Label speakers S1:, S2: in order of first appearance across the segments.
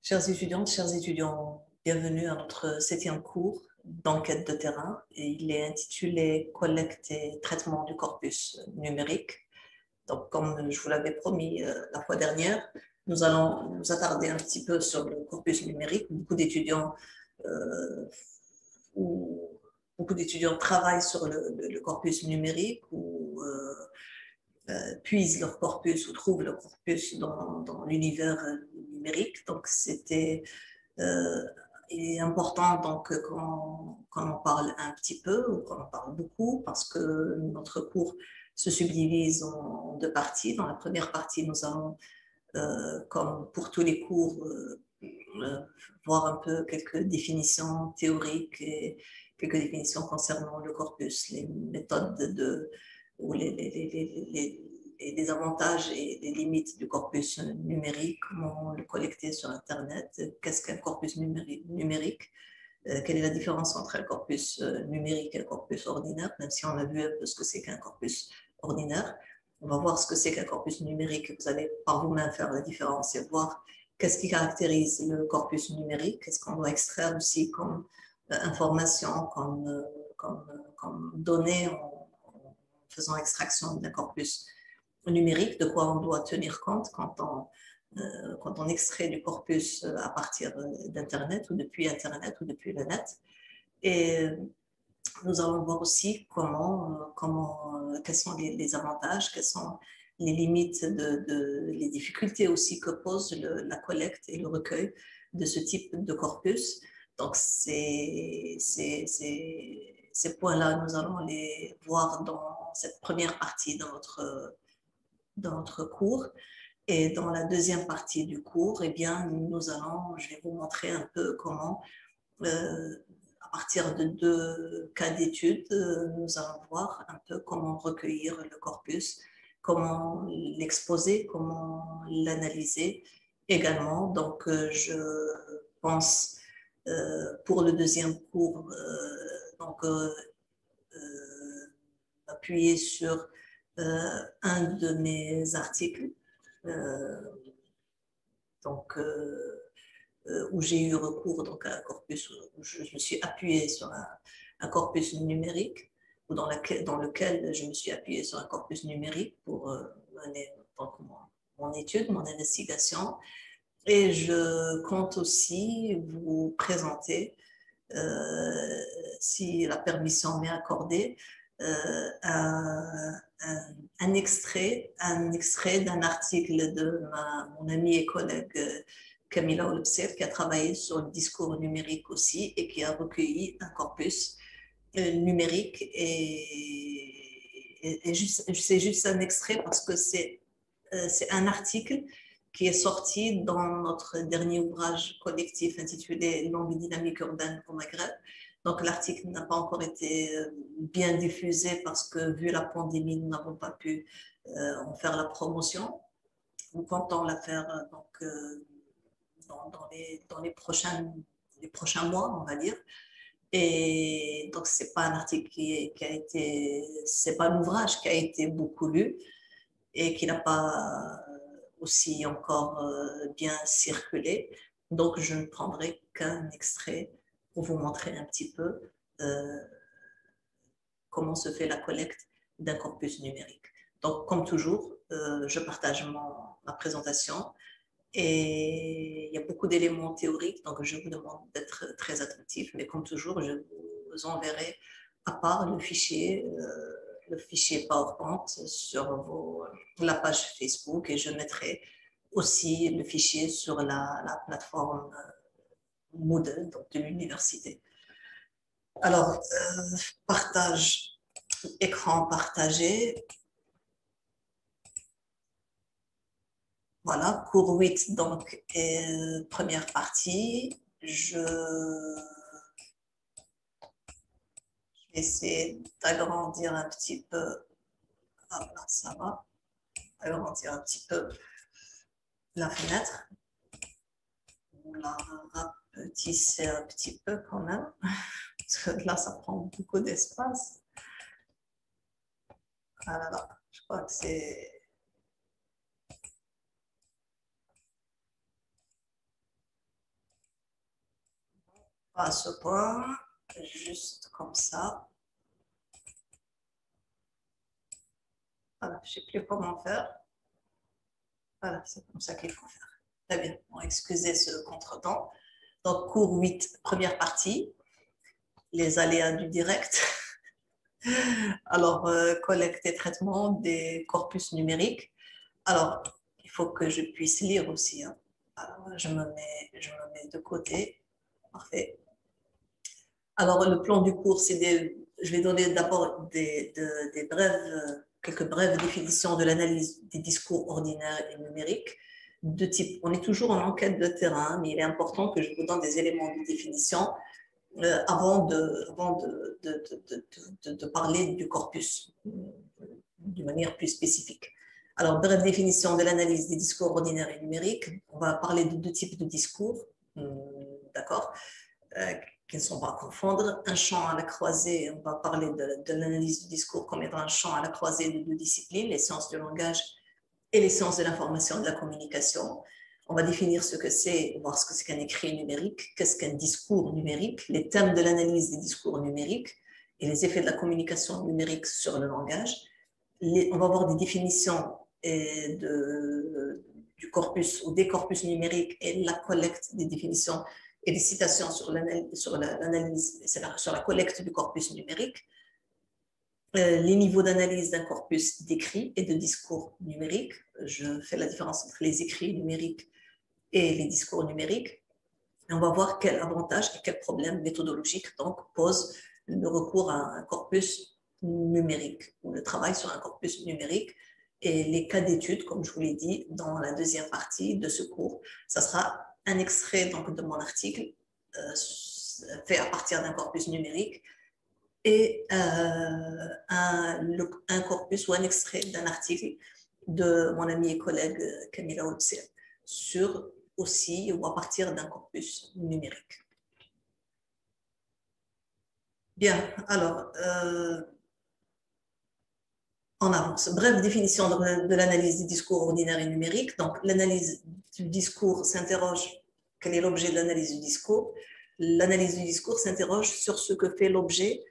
S1: Chers étudiants, bienvenue à notre 7e cours d'enquête de terrain. Et il est intitulé Collecte et traitement du corpus numérique. Donc, comme je vous l'avais promis la fois dernière, nous allons nous attarder un petit peu sur le corpus numérique. Ou beaucoup d'étudiants travaillent sur le corpus numérique ou puisent leur corpus ou trouvent leur corpus dans l'univers numérique. Donc, euh, il est important donc qu'on en parle un petit peu ou qu'on en parle beaucoup parce que notre cours se subdivise en deux parties. Dans la première partie, nous allons, comme pour tous les cours, euh, voir un peu quelques définitions théoriques et quelques définitions concernant le corpus, les méthodes ou les avantages et les limites du corpus numérique, comment le collecter sur Internet, qu'est-ce qu'un corpus numérique, quelle est la différence entre un corpus numérique et un corpus ordinaire, même si on a vu un peu ce que c'est qu'un corpus ordinaire. On va voir ce que c'est qu'un corpus numérique. Vous allez par vous-même faire la différence et voir qu'est-ce qui caractérise le corpus numérique, qu'est-ce qu'on doit extraire aussi comme information, comme données en faisant extraction d'un corpus numérique, de quoi on doit tenir compte quand on extrait du corpus à partir d'Internet ou depuis Internet ou depuis le net. Et nous allons voir aussi quels sont les avantages, quelles sont les limites, les difficultés aussi que pose la collecte et le recueil de ce type de corpus. Donc, ces points-là, nous allons les voir dans cette première partie de notre cours. Et dans la deuxième partie du cours, eh bien, je vais vous montrer un peu comment à partir de deux cas d'études, nous allons voir un peu comment recueillir le corpus, comment l'exposer, comment l'analyser également. Donc, je pense pour le deuxième cours, appuyer sur un de mes articles, euh, donc où j'ai eu recours donc, à un corpus, où je me suis appuyée sur un corpus numérique, ou dans lequel je me suis appuyée sur un corpus numérique pour mener donc, mon étude, mon investigation. Et je compte aussi vous présenter, si la permission m'est accordée, un extrait d'un article de mon ami et collègue Camilla Olupsev, qui a travaillé sur le discours numérique aussi et qui a recueilli un corpus numérique. C'est juste un extrait parce que c'est un article qui est sorti dans notre dernier ouvrage collectif intitulé Langue dynamique urbaine au Maghreb. Donc l'article n'a pas encore été bien diffusé parce que vu la pandémie, nous n'avons pas pu en faire la promotion. Nous comptons la faire dans les prochains mois, on va dire. Et donc, c'est pas un article c'est pas un ouvrage qui a été beaucoup lu et qui n'a pas aussi encore bien circulé. Donc, je ne prendrai qu'un extrait pour vous montrer un petit peu euh, comment se fait la collecte d'un corpus numérique. Donc, comme toujours, je partage ma présentation et il y a beaucoup d'éléments théoriques, donc je vous demande d'être très attentif, mais comme toujours, je vous enverrai à part le fichier PowerPoint sur la page Facebook et je mettrai aussi le fichier sur la plateforme Moodle donc de l'université. Alors, écran partagé. Voilà, cours 8, donc, première partie. Je vais essayer d'agrandir un petit peu. Ah, là, ça va. Agrandir un petit peu la fenêtre. On la rapetisser un petit peu quand même. Parce que là, ça prend beaucoup d'espace. Voilà, je crois que c'est... pas à ce point, juste comme ça. Voilà, je ne sais plus comment faire. Voilà, c'est comme ça qu'il faut faire. Très bien. Bon, excusez ce contretemps. Donc, cours 8, première partie, les aléas du direct. Alors, collecte et traitement des corpus numériques. Alors, il faut que je puisse lire aussi. Hein. Alors, je me mets de côté. Parfait. Alors, le plan du cours, je vais donner d'abord quelques brèves définitions de l'analyse des discours ordinaires et numériques de type. On est toujours en enquête de terrain, mais il est important que je vous donne des éléments de définition avant de parler du corpus d'une manière plus spécifique. Alors, brève définition de l'analyse des discours ordinaires et numériques. On va parler de deux types de discours, d'accord, qui ne sont pas à confondre. Un champ à la croisée, on va parler de l'analyse du discours comme étant un champ à la croisée de deux disciplines, les sciences du langage et les sciences de l'information et de la communication. On va définir ce que c'est, voir ce que c'est qu'un écrit numérique, qu'est-ce qu'un discours numérique, les thèmes de l'analyse des discours numériques et les effets de la communication numérique sur le langage. On va voir des définitions du corpus ou des corpus numériques et la collecte des définitions et des citations sur l'analyse, sur la collecte du corpus numérique. Les niveaux d'analyse d'un corpus d'écrits et de discours numériques. Je fais la différence entre les écrits numériques et les discours numériques. Et on va voir quels avantages et quels problèmes méthodologiques donc, pose le recours à un corpus numérique ou le travail sur un corpus numérique et les cas d'études, comme je vous l'ai dit, dans la deuxième partie de ce cours. Ça sera un extrait donc, de mon article fait à partir d'un corpus numérique et un corpus ou un extrait d'un article de mon ami et collègue Camilla Holzer sur aussi ou à partir d'un corpus numérique. Bien, alors, en avance. Brève définition de l'analyse des discours ordinaires et numériques. Donc, l'analyse du discours s'interroge, quel est l'objet de l'analyse du discours? L'analyse du discours s'interroge sur ce que fait l'objet,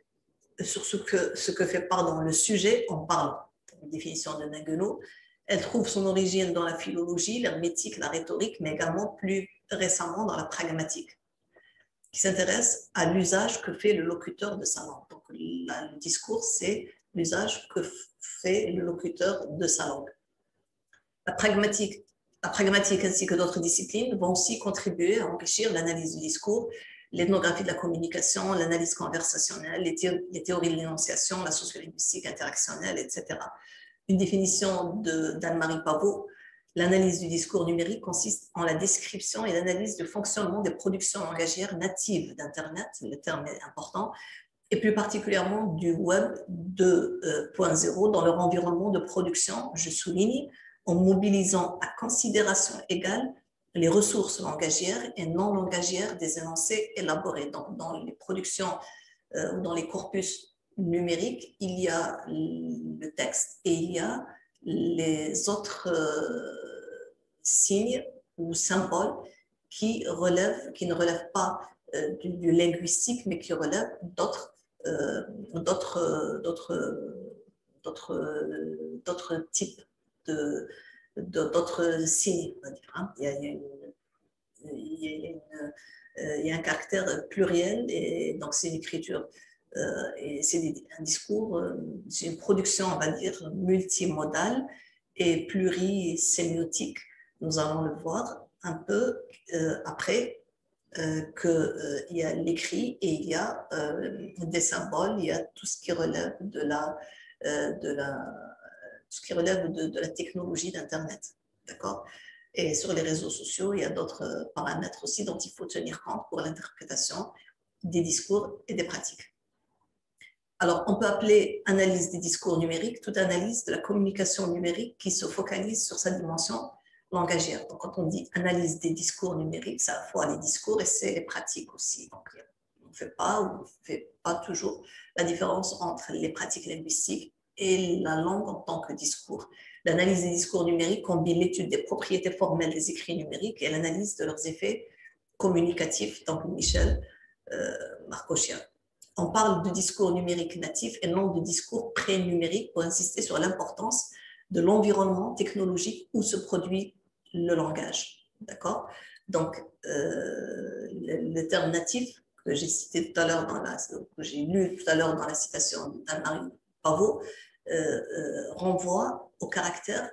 S1: sur ce que fait le sujet en parlant. Une définition de Naguenot. Elle trouve son origine dans la philologie, l'hermétique, la rhétorique, mais également plus récemment dans la pragmatique, qui s'intéresse à l'usage que fait le locuteur de sa langue. Donc, le discours, c'est l'usage que fait le locuteur de sa langue. La pragmatique ainsi que d'autres disciplines vont aussi contribuer à enrichir l'analyse du discours, l'ethnographie de la communication, l'analyse conversationnelle, les théories de l'énonciation, la sociolinguistique interactionnelle, etc. Une définition d'Anne-Marie Pavot: l'analyse du discours numérique consiste en la description et l'analyse du fonctionnement des productions langagières natives d'Internet, le terme est important, et plus particulièrement du Web 2.0 dans leur environnement de production, je souligne, en mobilisant à considération égale les ressources langagières et non langagières des énoncés élaborés. Donc, dans les productions ou dans les corpus numériques, il y a le texte et il y a les autres signes ou symboles qui ne relèvent pas du linguistique, mais qui relèvent d'autres types d'autres signes, on va dire. Hein. Il y a un caractère pluriel, et donc c'est une écriture, et c'est un discours, c'est une production, on va dire, multimodale et plurisémiotique. Nous allons le voir un peu après. Qu'il y a l'écrit et il y a des symboles, il y a tout ce qui relève de la technologie d'Internet. D'accord? Et sur les réseaux sociaux, il y a d'autres paramètres aussi dont il faut tenir compte pour l'interprétation des discours et des pratiques. Alors, on peut appeler analyse des discours numériques toute analyse de la communication numérique qui se focalise sur sa dimension langagière. Donc, quand on dit analyse des discours numériques, c'est à la fois les discours et c'est les pratiques aussi. Donc, on ne fait pas toujours la différence entre les pratiques linguistiques et la langue en tant que discours. L'analyse des discours numériques combine l'étude des propriétés formelles des écrits numériques et l'analyse de leurs effets communicatifs. Donc, Michel Marcochia. On parle de discours numérique natif et non de discours pré-numérique pour insister sur l'importance de l'environnement technologique où se produit le langage. D'accord? Donc, le terme natif que j'ai cité tout à l'heure que j'ai lu tout à l'heure dans la citation d'Anne-Marie Pavot, renvoie au caractère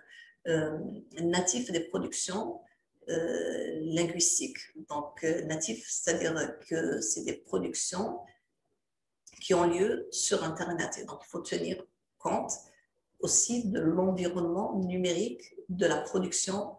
S1: natif des productions linguistiques. Donc, natif, c'est-à-dire que c'est des productions qui ont lieu sur Internet. Et donc, il faut tenir compte aussi de l'environnement numérique de la production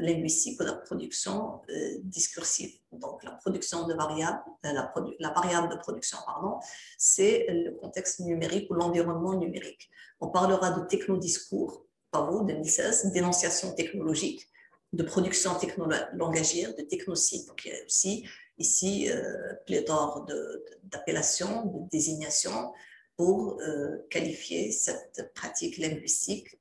S1: linguistique ou de la production discursive. Donc, la production de variables, la variable de production, pardon, c'est le contexte numérique ou l'environnement numérique. On parlera de technodiscours, Pavot, 2016, d'énonciation technologique, de production techno-langagière, de technocide. Donc, il y a aussi ici pléthore d'appellations, de désignations pour qualifier cette pratique linguistique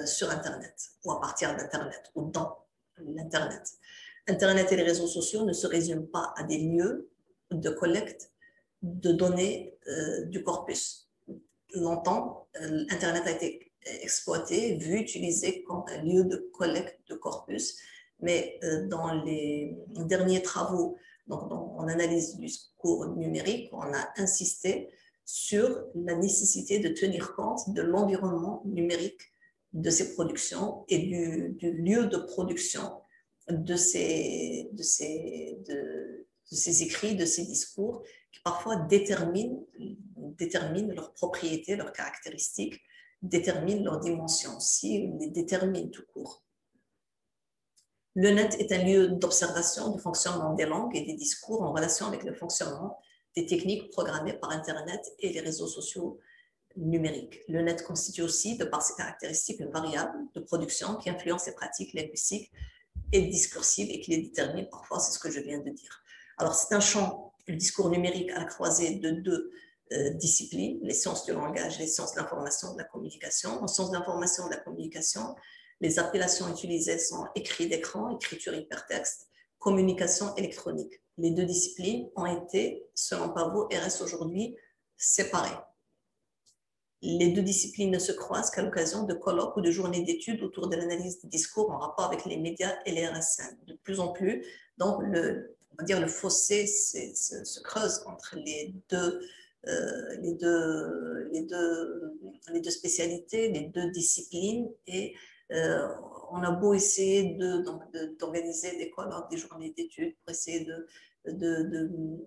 S1: sur Internet ou à partir d'Internet ou dans l'Internet. Internet et les réseaux sociaux ne se résument pas à des lieux de collecte de données du corpus. Longtemps, Internet a été exploité, vu, utilisé comme un lieu de collecte de corpus, mais dans les derniers travaux, donc en analyse du discours numérique, on a insisté sur la nécessité de tenir compte de l'environnement numérique de ces productions et du lieu de production de ces écrits, de ces discours, qui parfois déterminent leurs propriétés, leurs caractéristiques, déterminent leurs dimensions aussi, les déterminent tout court. Le net est un lieu d'observation du fonctionnement des langues et des discours en relation avec le fonctionnement des techniques programmées par Internet et les réseaux sociaux numérique. Le net constitue aussi, de par ses caractéristiques, une variable de production qui influence les pratiques linguistiques et discursives et qui les détermine parfois, c'est ce que je viens de dire. Alors, c'est un champ, le discours numérique à la croisée de deux disciplines, les sciences du langage et les sciences de l'information et de la communication. En sciences de l'information et de la communication, les appellations utilisées sont écrit d'écran, écriture hypertexte, communication électronique. Les deux disciplines ont été, selon Pavot, et restent aujourd'hui séparées. Les deux disciplines ne se croisent qu'à l'occasion de colloques ou de journées d'études autour de l'analyse des discours en rapport avec les médias et les RSN. De plus en plus, donc on va dire le fossé se creuse entre les deux spécialités, les deux disciplines, et on a beau essayer d'organiser des colloques, des journées d'études pour essayer de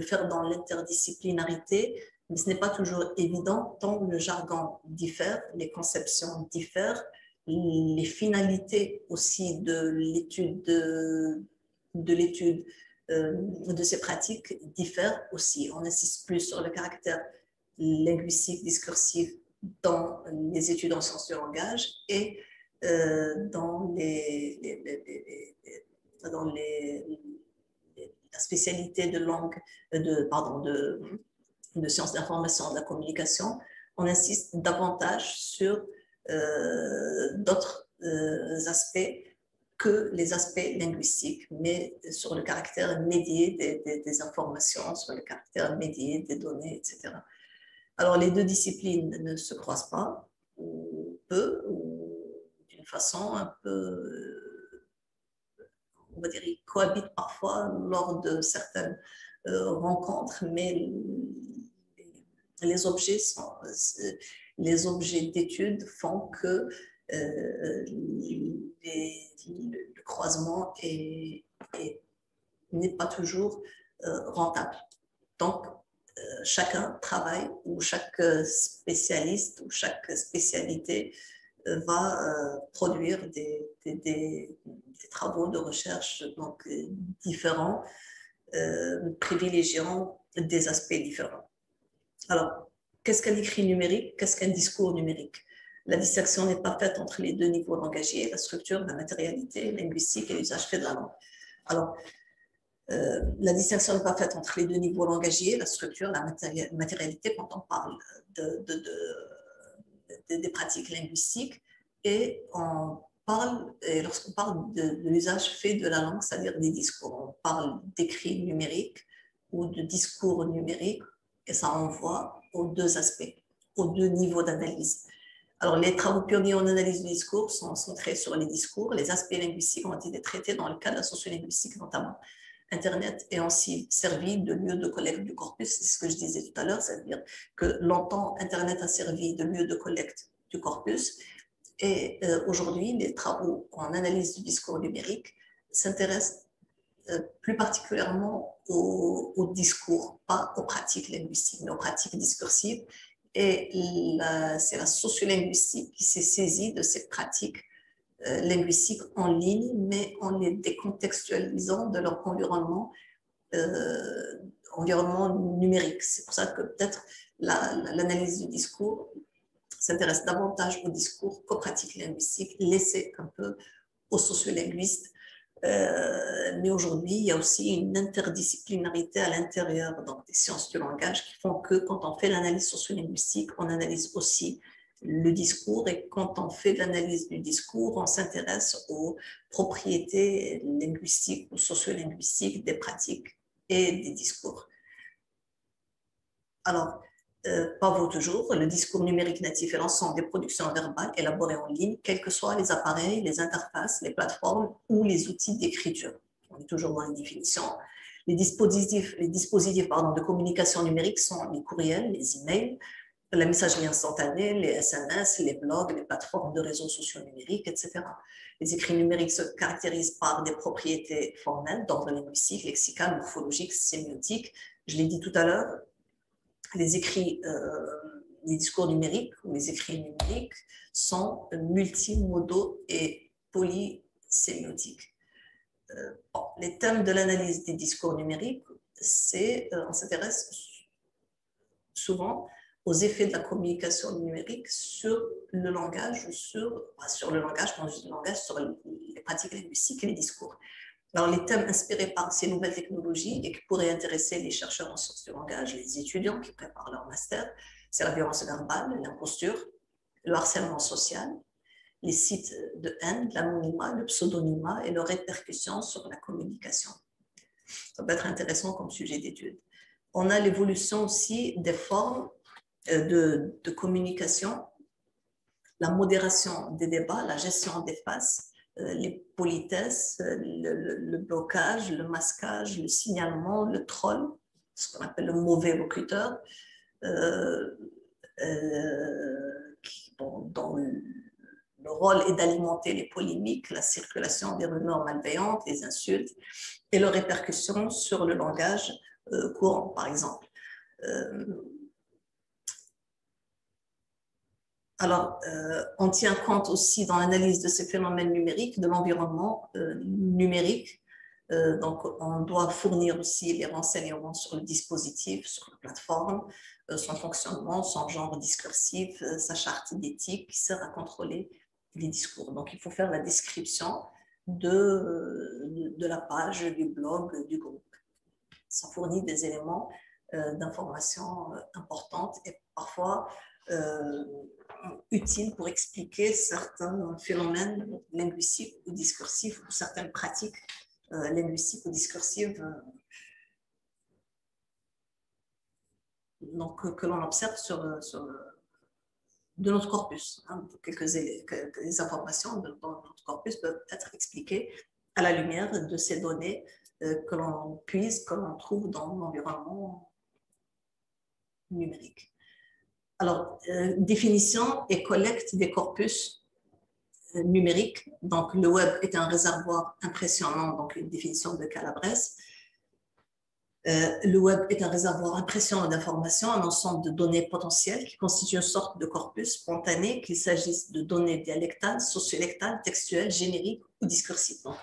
S1: faire dans l'interdisciplinarité, mais ce n'est pas toujours évident tant le jargon diffère, les conceptions diffèrent, les finalités aussi de l'étude de ces pratiques diffèrent aussi. On insiste plus sur le caractère linguistique, discursif dans les études en sciences du langage et dans la spécialité de langue, de sciences d'information, de la communication, on insiste davantage sur d'autres aspects que les aspects linguistiques, mais sur le caractère médié des informations, sur le caractère médié des données, etc. Alors, les deux disciplines ne se croisent pas, ou peu, ou d'une façon un peu, on va dire, ils cohabitent parfois lors de certaines rencontres, mais les objets d'études font que le croisement n'est pas toujours rentable. Donc, chacun travaille, ou chaque spécialiste ou chaque spécialité va produire des travaux de recherche donc, différents, privilégiant des aspects différents. Alors, qu'est-ce qu'un écrit numérique? Qu'est-ce qu'un discours numérique? La distinction n'est pas faite entre les deux niveaux langagiers, la structure, la matérialité linguistique et l'usage fait de la langue. Alors, la distinction n'est pas faite entre les deux niveaux langagiers, la structure, la matérialité, quand on parle des pratiques linguistiques, et on lorsqu'on parle de l'usage fait de la langue, c'est-à-dire des discours, on parle d'écrit numérique ou de discours numérique, et ça renvoie aux deux aspects, aux deux niveaux d'analyse. Alors, les travaux pionniers en analyse du discours sont centrés sur les discours. Les aspects linguistiques ont été traités dans le cadre de la sociolinguistique, notamment. Internet est aussi servi de lieu de collecte du corpus, c'est ce que je disais tout à l'heure, c'est-à-dire que longtemps, Internet a servi de lieu de collecte du corpus, et aujourd'hui, les travaux en analyse du discours numérique s'intéressent plus particulièrement au discours, pas aux pratiques linguistiques, mais aux pratiques discursives. Et c'est la sociolinguistique qui s'est saisie de ces pratiques linguistiques en ligne, mais en les décontextualisant de leur environnement numérique. C'est pour ça que peut-être l'analyse du discours s'intéresse davantage au discours qu'aux pratiques linguistiques, laissées un peu aux sociolinguistes. Mais aujourd'hui, il y a aussi une interdisciplinarité à l'intérieur des sciences du langage qui font que quand on fait l'analyse sociolinguistique, on analyse aussi le discours, et quand on fait l'analyse du discours, on s'intéresse aux propriétés linguistiques ou sociolinguistiques des pratiques et des discours. Alors, Pavot toujours, le discours numérique natif est l'ensemble des productions verbales élaborées en ligne, quels que soient les appareils, les interfaces, les plateformes ou les outils d'écriture. On est toujours dans les définitions. Les dispositifs de communication numérique sont les courriels, les emails, la messagerie instantanée, les SMS, les blogs, les plateformes de réseaux sociaux numériques, etc. Les écrits numériques se caractérisent par des propriétés formelles d'ordre linguistique, lexical, morphologique, sémiotique. Je l'ai dit tout à l'heure, les discours numériques ou les écrits numériques sont multimodaux et polysémiotiques. Les thèmes de l'analyse des discours numériques, on s'intéresse souvent aux effets de la communication numérique sur le langage, sur le langage, quand je dis le langage, sur les pratiques linguistiques et les discours. Alors, les thèmes inspirés par ces nouvelles technologies et qui pourraient intéresser les chercheurs en sciences du langage, les étudiants qui préparent leur master, c'est la violence verbale, l'imposture, le harcèlement social, les sites de haine, l'anonymat, le pseudonymat et leurs répercussions sur la communication. Ça peut être intéressant comme sujet d'étude. On a l'évolution aussi des formes de communication, la modération des débats, la gestion des faces, les politesses, le blocage, le masquage, le signalement, le troll, ce qu'on appelle le mauvais locuteur, dont le rôle est d'alimenter les polémiques, la circulation des rumeurs malveillantes, les insultes, et leurs répercussions sur le langage courant, par exemple. Alors, on tient compte aussi dans l'analyse de ces phénomènes numériques de l'environnement numérique. Donc, on doit fournir aussi les renseignements sur le dispositif, sur la plateforme, son fonctionnement, son genre discursif, sa charte d'éthique qui sert à contrôler les discours. Donc, il faut faire la description de la page, du blog, du groupe. Ça fournit des éléments d'information importantes et parfois utiles pour expliquer certains phénomènes linguistiques ou discursifs ou certaines pratiques linguistiques ou discursives donc, que l'on observe de notre corpus. Quelques informations de notre corpus peuvent être expliquées à la lumière de ces données que l'on puise, que l'on trouve dans l'environnement numérique. Alors, définition et collecte des corpus numériques. Donc, le web est un réservoir impressionnant, donc une définition de Calabrese. Le web est un réservoir impressionnant d'informations, un ensemble de données potentielles qui constituent une sorte de corpus spontané, qu'il s'agisse de données dialectales, sociolectales, textuelles, génériques ou discursives. Donc,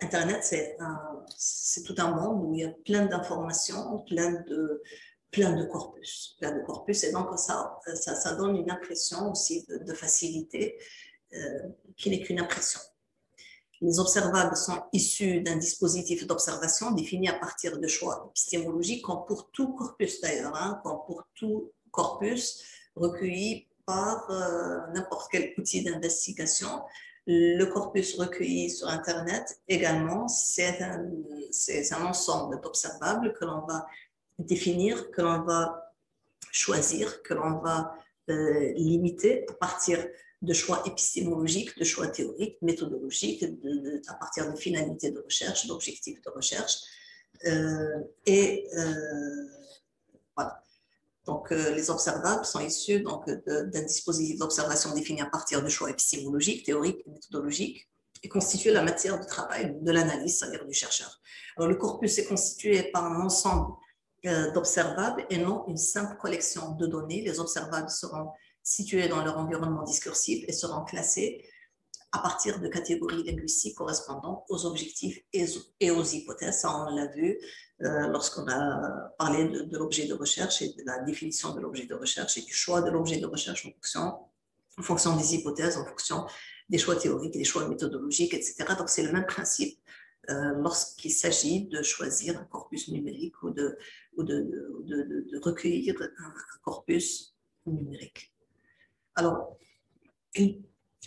S1: Internet, c'est tout un monde où il y a plein d'informations, plein de corpus, et donc ça donne une impression aussi de facilité qui n'est qu'une impression. Les observables sont issus d'un dispositif d'observation défini à partir de choix épistémologiques, comme pour tout corpus d'ailleurs, comme pour tout corpus recueilli par n'importe quel outil d'investigation. Le corpus recueilli sur Internet également, c'est un ensemble d'observables que l'on va définir, que l'on va choisir, que l'on va limiter à partir de choix épistémologiques, de choix théoriques, méthodologiques, à partir de finalités de recherche, d'objectifs de recherche. Voilà. Donc, les observables sont issus d'un dispositif d'observation défini à partir de choix épistémologiques, théoriques et méthodologiques et constituent la matière de travail de l'analyse, c'est-à-dire du chercheur. Alors, le corpus est constitué par un ensemble d'observables et non une simple collection de données. Les observables seront situés dans leur environnement discursif et seront classés à partir de catégories linguistiques correspondant aux objectifs et aux hypothèses. Ça, on l'a vu lorsqu'on a parlé de l'objet de recherche et de la définition de l'objet de recherche et du choix de l'objet de recherche en fonction des hypothèses, en fonction des choix théoriques, des choix méthodologiques, etc. Donc, c'est le même principe lorsqu'il s'agit de choisir un corpus numérique ou de recueillir un corpus numérique. Alors,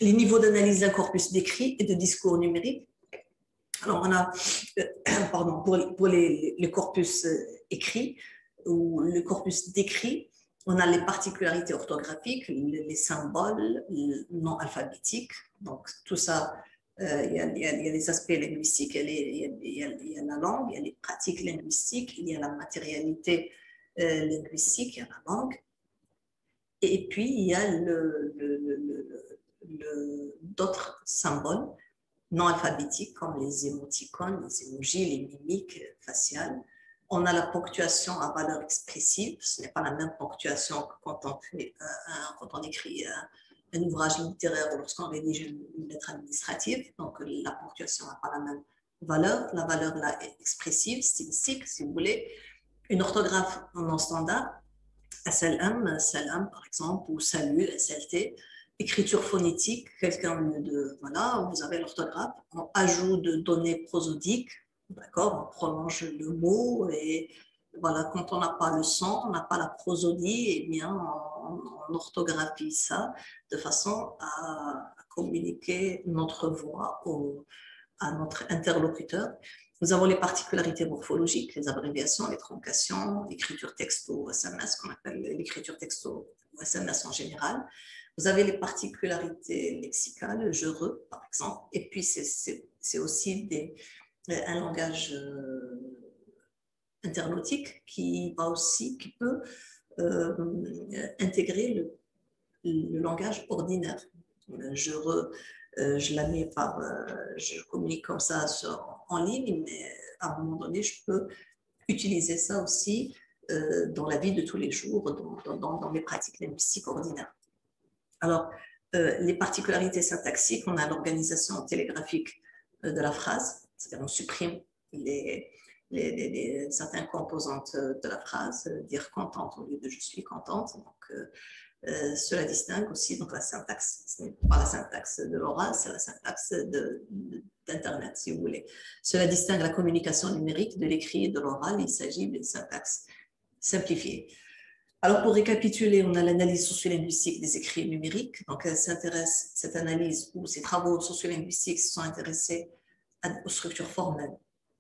S1: les niveaux d'analyse d'un corpus d'écrit et de discours numérique. Alors, on a, pardon, pour les corpus écrits ou le corpus d'écrit, on a les particularités orthographiques, les symboles non alphabétiques. Donc, tout ça, il y a les aspects linguistiques, il y a la langue, il y a les pratiques linguistiques, il y a la matérialité linguistique, il y a la langue. Et puis, il y a d'autres symboles non alphabétiques comme les émoticônes, les émojis, les mimiques faciales. On a la ponctuation à valeur expressive. Ce n'est pas la même ponctuation que quand on écrit un ouvrage littéraire ou lorsqu'on rédige une lettre administrative. Donc, la ponctuation n'a pas la même valeur. La valeur là est expressive, stylistique, si vous voulez. Une orthographe non standard, SLM, salam par exemple, ou salut, SLT. Écriture phonétique, voilà, vous avez l'orthographe, on ajoute de données prosodiques, d'accord, on prolonge le mot et voilà, quand on n'a pas le son, on n'a pas la prosodie, et bien on orthographie ça de façon à communiquer notre voix à notre interlocuteur. Nous avons les particularités morphologiques, les abréviations, les truncations, l'écriture texto SMS, qu'on appelle l'écriture texto SMS en général. Vous avez les particularités lexicales, jureux, par exemple, et puis c'est aussi un langage internautique qui peut intégrer le langage ordinaire. Je la mets je communique comme ça en ligne, mais à un moment donné, je peux utiliser ça aussi dans la vie de tous les jours, dans mes pratiques linguistiques ordinaires. Alors, les particularités syntaxiques, on a l'organisation télégraphique de la phrase, c'est-à-dire on supprime certaines composantes de la phrase, dire contente au lieu de je suis contente. Donc, cela distingue aussi donc, la syntaxe. Ce n'est pas la syntaxe de l'oral, c'est la syntaxe d'Internet, si vous voulez. Cela distingue la communication numérique de l'écrit et de l'oral. Il s'agit d'une syntaxe simplifiée. Alors, pour récapituler, on a l'analyse sociolinguistique des écrits numériques. Donc, cette analyse ou ces travaux sociolinguistiques se sont intéressés aux structures formelles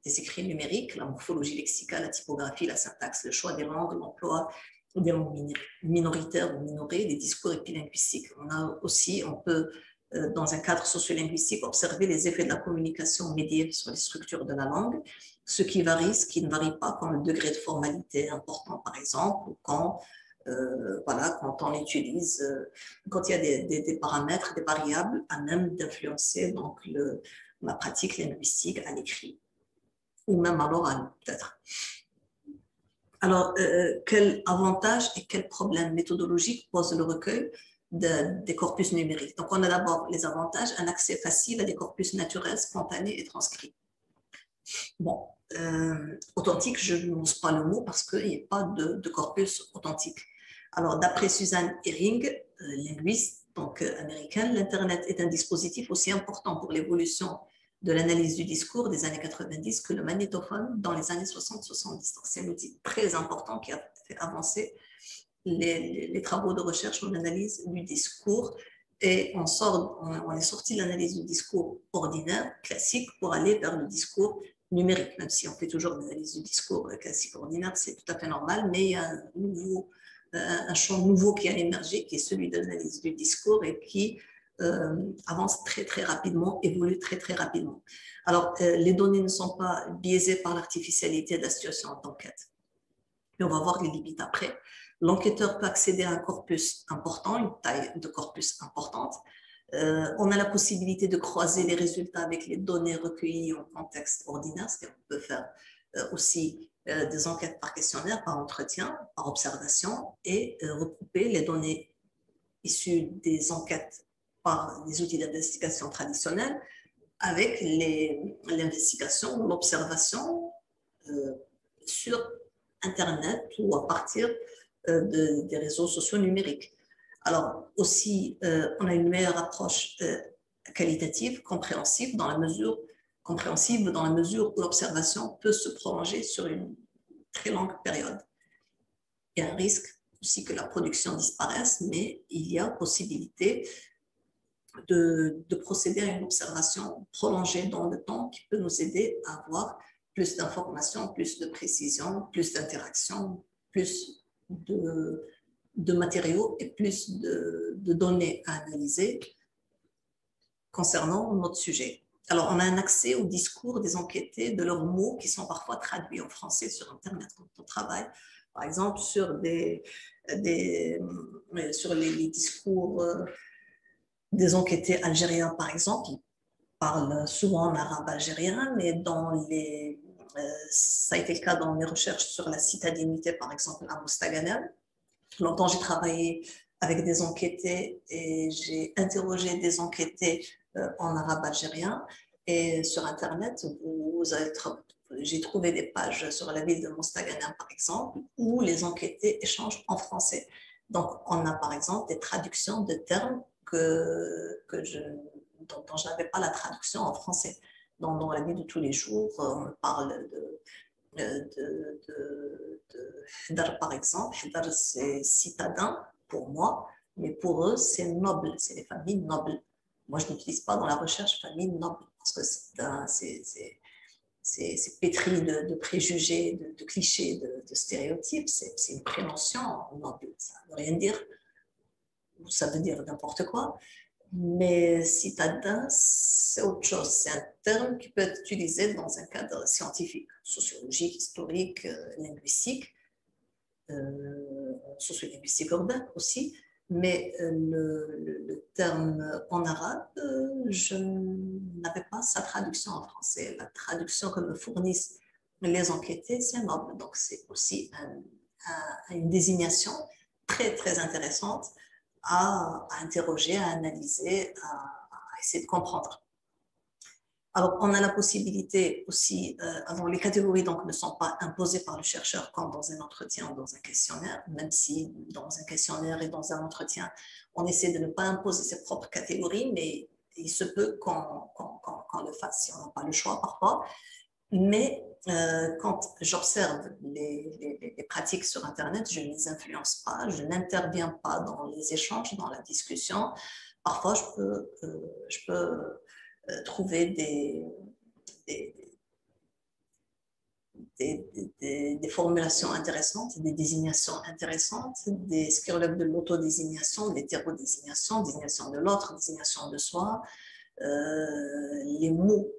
S1: des écrits numériques, la morphologie lexicale, la typographie, la syntaxe, le choix des langues, l'emploi des langues minoritaires ou minorées, des discours épilinguistiques. On peut, dans un cadre sociolinguistique, observer les effets de la communication médiée sur les structures de la langue, ce qui varie, ce qui ne varie pas, quand le degré de formalité est important, par exemple, ou quand on utilise, quand il y a des paramètres, des variables à même d'influencer donc la pratique linguistique à l'écrit, ou même à l'oral, peut-être. Alors, quel avantage et quel problème méthodologique pose le recueil des corpus numériques? Donc, on a d'abord les avantages, un accès facile à des corpus naturels, spontanés et transcrits. Bon, authentique, je n'ose pas le mot parce qu'il n'y a pas de corpus authentique. Alors, d'après Suzanne Herring, linguiste américaine, l'Internet est un dispositif aussi important pour l'évolution de l'analyse du discours des années 90 que le magnétophone dans les années 60-70. C'est un outil très important qui a fait avancer les travaux de recherche en analyse du discours et on est sorti de l'analyse du discours ordinaire, classique, pour aller vers le discours numérique, même si on fait toujours l'analyse du discours classique ordinaire, c'est tout à fait normal, mais il y a un champ nouveau qui a émergé, qui est celui de l'analyse du discours et qui avance très très rapidement, évolue très très rapidement. Alors, les données ne sont pas biaisées par l'artificialité de la situation d'enquête. Et on va voir les limites après. L'enquêteur peut accéder à un corpus important, une taille de corpus importante. On a la possibilité de croiser les résultats avec les données recueillies en contexte ordinaire, c'est-à-dire qu'on peut faire aussi des enquêtes par questionnaire, par entretien, par observation, et regrouper les données issues des enquêtes par les outils d'investigation traditionnels avec l'investigation, l'observation sur Internet ou à partir des réseaux sociaux numériques. Alors aussi, on a une meilleure approche qualitative, compréhensive dans la mesure où l'observation peut se prolonger sur une très longue période. Il y a un risque aussi que la production disparaisse, mais il y a possibilité de procéder à une observation prolongée dans le temps qui peut nous aider à avoir plus d'informations, plus de précision, plus d'interactions, plus de matériaux et plus de données à analyser concernant notre sujet. Alors, on a un accès au discours des enquêtés, de leurs mots qui sont parfois traduits en français sur Internet quand on travaille, par exemple, sur sur les discours des enquêtés algériens, par exemple. Ils parlent souvent en arabe algérien, mais ça a été le cas dans mes recherches sur la citadinité, par exemple, à Mostaganem. Longtemps, j'ai travaillé avec des enquêtés et j'ai interrogé des enquêtés en arabe algérien. Et sur Internet, j'ai trouvé des pages sur la ville de Mostaganem, par exemple, où les enquêtés échangent en français. Donc, on a par exemple des traductions de termes dont je n'avais pas la traduction en français. Dans la vie de tous les jours, on parle Hidar, par exemple. Hidar, c'est citadin pour moi, mais pour eux, c'est noble, c'est les familles nobles. Moi, je n'utilise pas dans la recherche famille noble parce que c'est pétri de préjugés, de clichés, de stéréotypes. C'est une prévention noble. Ça ne veut rien dire, ou ça veut dire n'importe quoi. Mais citadin, c'est autre chose. C'est un terme qui peut être utilisé dans un cadre scientifique, sociologique, historique, linguistique, sociolinguistique urbain aussi. Mais le terme en arabe, je n'avais pas sa traduction en français. La traduction que me fournissent les enquêtés, c'est noble. Donc, c'est aussi une désignation très, très intéressante à interroger, à analyser, à essayer de comprendre. Alors, on a la possibilité aussi, les catégories donc, ne sont pas imposées par le chercheur comme dans un entretien ou dans un questionnaire, même si dans un questionnaire et dans un entretien, on essaie de ne pas imposer ses propres catégories, mais il se peut qu'on le fasse si on n'a pas le choix parfois. Mais quand j'observe les pratiques sur Internet, je ne les influence pas, je n'interviens pas dans les échanges, dans la discussion. Parfois, je peux trouver des formulations intéressantes, des désignations intéressantes, ce qui relève de l'autodésignation, de l'hétérodésignation, désignation de l'autre, désignation de soi, les mots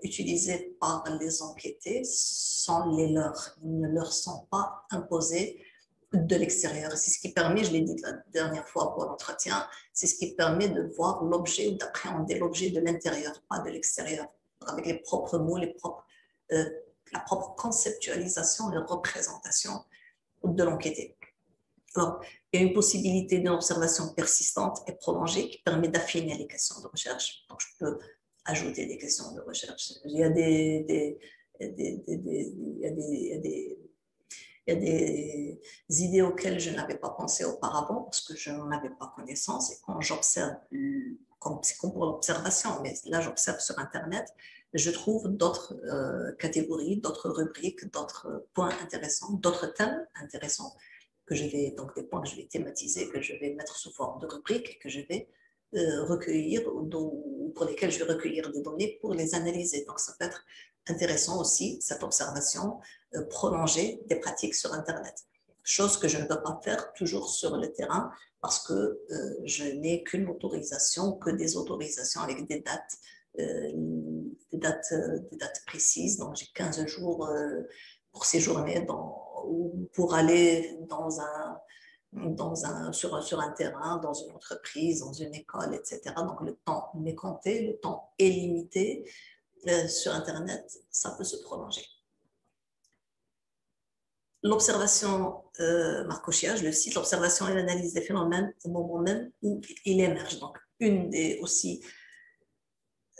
S1: utilisés par les enquêtés sont les leurs. Ils ne leur sont pas imposés de l'extérieur. C'est ce qui permet, je l'ai dit la dernière fois pour l'entretien, c'est ce qui permet de voir l'objet ou d'appréhender l'objet de l'intérieur, pas de l'extérieur, avec les propres mots, la propre conceptualisation et représentation de l'enquêté. Alors, il y a une possibilité d'une observation persistante et prolongée qui permet d'affiner les questions de recherche. Donc, je peux ajouter des questions de recherche. Il y a des idées auxquelles je n'avais pas pensé auparavant parce que je n'en avais pas connaissance. Et quand j'observe, c'est comme pour l'observation, mais là, j'observe sur Internet, je trouve d'autres catégories, d'autres rubriques, d'autres points intéressants, d'autres thèmes intéressants que je vais, donc des points que je vais thématiser, que je vais mettre sous forme de rubriques, que je vais recueillir, ou pour lesquels je vais recueillir des données pour les analyser. Donc, ça peut être intéressant aussi, cette observation prolongée des pratiques sur Internet. Chose que je ne peux pas faire toujours sur le terrain parce que je n'ai qu'une autorisation, que des autorisations avec des dates, des dates précises. Donc, j'ai 15 jours pour séjourner ou pour aller sur un terrain, dans une entreprise, dans une école, etc. Donc, le temps m'est compté, le temps est limité. Sur Internet, ça peut se prolonger. L'observation Marcosia, je le cite, l'observation et l'analyse des phénomènes au moment même où il émerge. Donc, un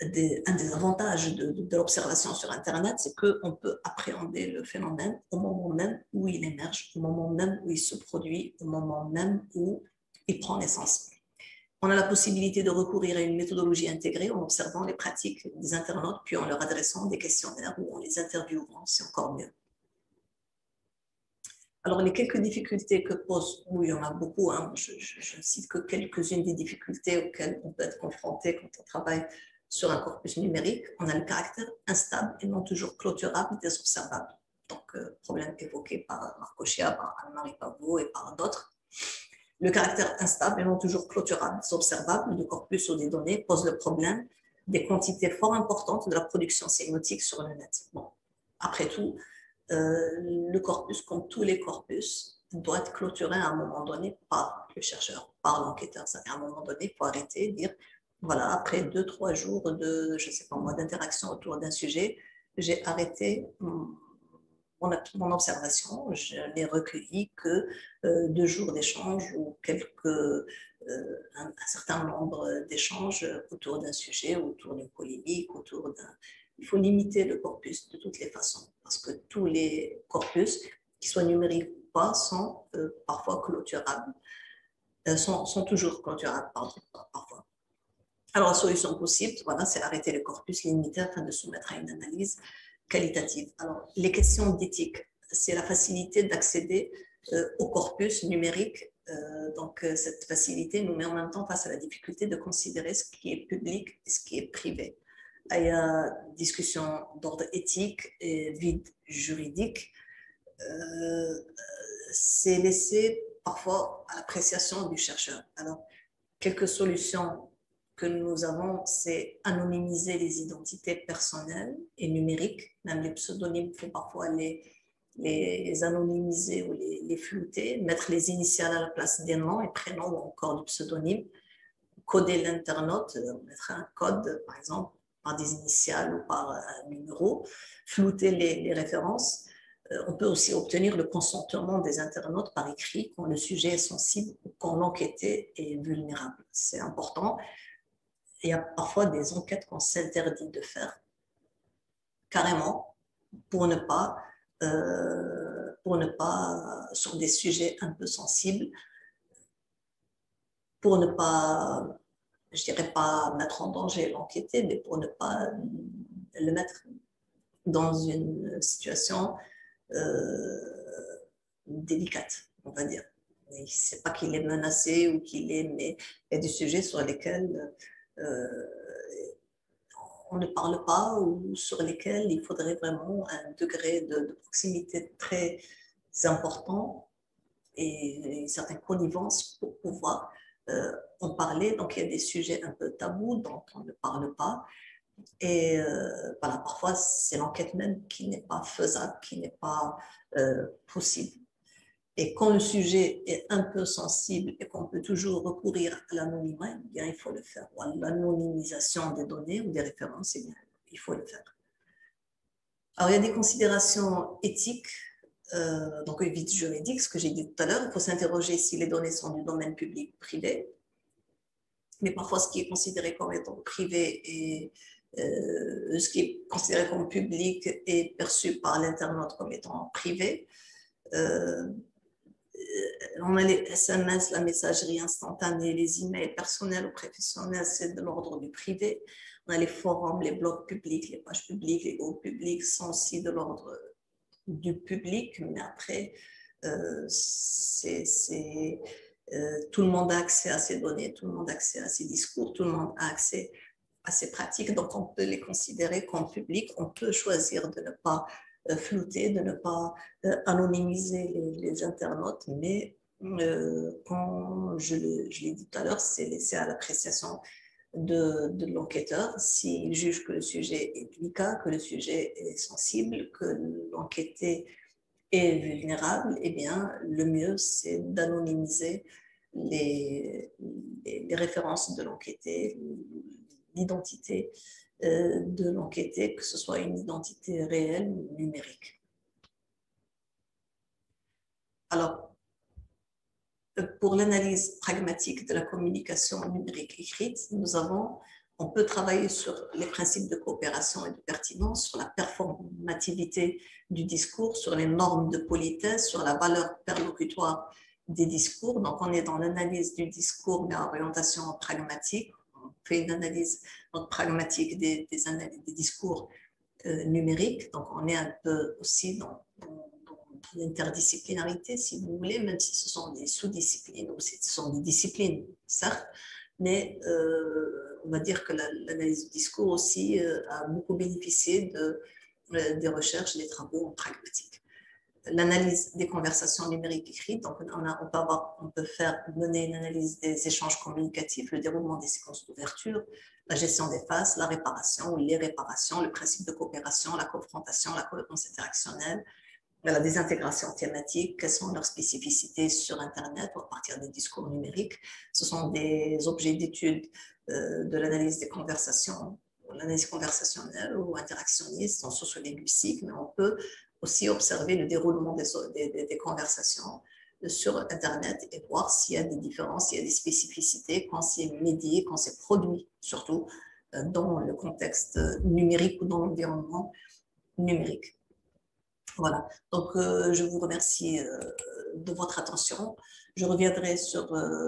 S1: des avantages de l'observation sur Internet, c'est qu'on peut appréhender le phénomène au moment même où il émerge, au moment même où il se produit, au moment même où il prend naissance. On a la possibilité de recourir à une méthodologie intégrée en observant les pratiques des internautes, puis en leur adressant des questionnaires ou en les interviewant, c'est encore mieux. Alors, les quelques difficultés que pose, oui, il y en a beaucoup, hein, je ne cite que quelques-unes des difficultés auxquelles on peut être confronté quand on travaille sur un corpus numérique. On a le caractère instable et non toujours clôturable des observables. Donc, problème évoqué par Marcosia, par Anne-Marie Pavot et par d'autres. Le caractère instable et non toujours clôturable des observables, du corpus ou des données pose le problème des quantités fort importantes de la production sémiotique sur le net. Bon, après tout, le corpus, comme tous les corpus, doit être clôturé à un moment donné par le chercheur, par l'enquêteur. C'est-à-dire à un moment donné, il faut arrêter, dire, voilà, après 2-3 jours de, je ne sais pas moi, d'interaction autour d'un sujet, j'ai arrêté mon observation. Je n'ai recueilli que 2 jours d'échange ou un certain nombre d'échanges autour d'un sujet, autour d'une polémique, autour d'un... Il faut limiter le corpus de toutes les façons, parce que tous les corpus, qu'ils soient numériques ou pas, sont parfois clôturables, sont toujours clôturables, pardon, parfois. Alors, la solution possible, voilà, c'est arrêter le corpus limité afin de soumettre à une analyse qualitative. Alors, les questions d'éthique, c'est la facilité d'accéder au corpus numérique. Donc, cette facilité nous met en même temps face à la difficulté de considérer ce qui est public et ce qui est privé. Il y a discussion d'ordre éthique et vide juridique. C'est laissé parfois à l'appréciation du chercheur. Alors, quelques solutions que nous avons, c'est anonymiser les identités personnelles et numériques. Même les pseudonymes, il faut parfois les anonymiser ou les flouter, mettre les initiales à la place des noms et prénoms ou encore du pseudonyme, coder l'internaute, mettre un code, par exemple, par des initiales ou par un numéro, flouter les références. On peut aussi obtenir le consentement des internautes par écrit quand le sujet est sensible ou quand l'enquêté est vulnérable. C'est important. Il y a parfois des enquêtes qu'on s'interdit de faire, carrément, pour ne pas, sur des sujets un peu sensibles, pour ne pas, je dirais pas mettre en danger l'enquêté, mais pour ne pas le mettre dans une situation délicate, on va dire. Il ne sait pas qu'il est menacé ou qu'il est, mais il y a des sujets sur lesquels on ne parle pas ou sur lesquels il faudrait vraiment un degré de proximité très important et une certaine connivence pour pouvoir en parler. Donc, il y a des sujets un peu tabous dont on ne parle pas. Et voilà, parfois, c'est l'enquête même qui n'est pas faisable, qui n'est pas possible. Et quand le sujet est un peu sensible et qu'on peut toujours recourir à l'anonymat, eh bien, il faut le faire. Ou à l'anonymisation des données ou des références, eh bien, il faut le faire. Alors, il y a des considérations éthiques, donc vite juridiques, ce que j'ai dit tout à l'heure. Il faut s'interroger si les données sont du domaine public ou privé. Mais parfois, ce qui est considéré comme étant privé et ce qui est considéré comme public est perçu par l'internaute comme étant privé. On a les SMS, la messagerie instantanée, les emails personnels ou professionnels, c'est de l'ordre du privé. On a les forums, les blogs publics, les pages publiques, les groupes publics sont aussi de l'ordre du public, mais après, Tout le monde a accès à ces données, tout le monde a accès à ces discours, tout le monde a accès à ces pratiques, donc on peut les considérer comme publics, on peut choisir de ne pas flouter, de ne pas anonymiser les internautes, mais quand je l'ai dit tout à l'heure, c'est laissé à l'appréciation de l'enquêteur s'il juge que le sujet est délicat, que le sujet est sensible, que l'enquêté est vulnérable, eh bien, le mieux, c'est d'anonymiser les références de l'enquêté, l'identité de l'enquêté, que ce soit une identité réelle ou numérique. Alors, pour l'analyse pragmatique de la communication numérique écrite, on peut travailler sur les principes de coopération et de pertinence, sur la performativité du discours, sur les normes de politesse, sur la valeur perlocutoire des discours. Donc, on est dans l'analyse du discours, mais en orientation pragmatique. On fait une analyse pragmatique des discours numériques. Donc, on est un peu aussi dans l'interdisciplinarité, si vous voulez, même si ce sont des sous-disciplines ou ce sont des disciplines, certes, mais on va dire que l'analyse du discours aussi a beaucoup bénéficié des recherches, des travaux en pragmatique. L'analyse des conversations numériques écrites, donc on peut mener une analyse des échanges communicatifs, le déroulement des séquences d'ouverture, la gestion des phases, la réparation ou les réparations, le principe de coopération, la confrontation, la cohérence interactionnelle, la désintégration thématique, quelles sont leurs spécificités sur Internet ou à partir des discours numériques. Ce sont des objets d'étude de l'analyse des conversations, l'analyse conversationnelle ou interactionniste en sociolinguistique, mais on peut aussi observer le déroulement des conversations sur Internet et voir s'il y a des différences, s'il y a des spécificités quand c'est médié, quand c'est produit, surtout dans le contexte numérique ou dans l'environnement numérique. Voilà, donc je vous remercie de votre attention. Je reviendrai sur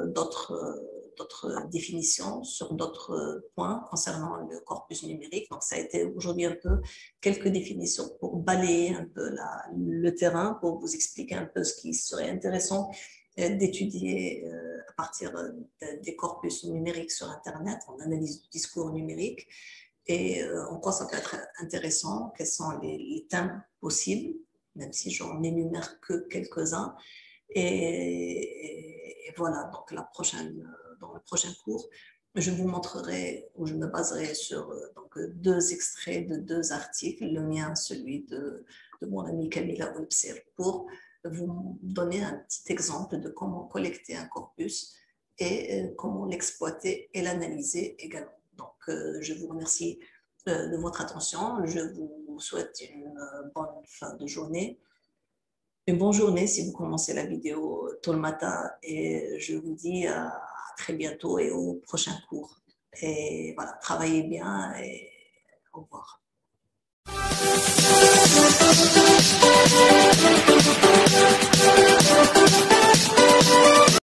S1: d'autres définitions, sur d'autres points concernant le corpus numérique. Donc ça a été aujourd'hui un peu quelques définitions pour balayer un peu le terrain, pour vous expliquer un peu ce qui serait intéressant d'étudier à partir des corpus numériques sur Internet, en analyse du discours numérique, et en quoi ça peut être intéressant, quels sont les thèmes possibles, même si j'en énumère que quelques-uns. Et voilà, donc dans le prochain cours, je vous montrerai, ou je me baserai sur donc, 2 extraits de 2 articles, le mien, celui de mon amie Camilla Wolpser, pour vous donner un petit exemple de comment collecter un corpus et comment l'exploiter et l'analyser également. Donc, je vous remercie de votre attention. Je vous souhaite une bonne fin de journée. Une bonne journée si vous commencez la vidéo tôt le matin. Et je vous dis à très bientôt et au prochain cours. Et voilà, travaillez bien et au revoir.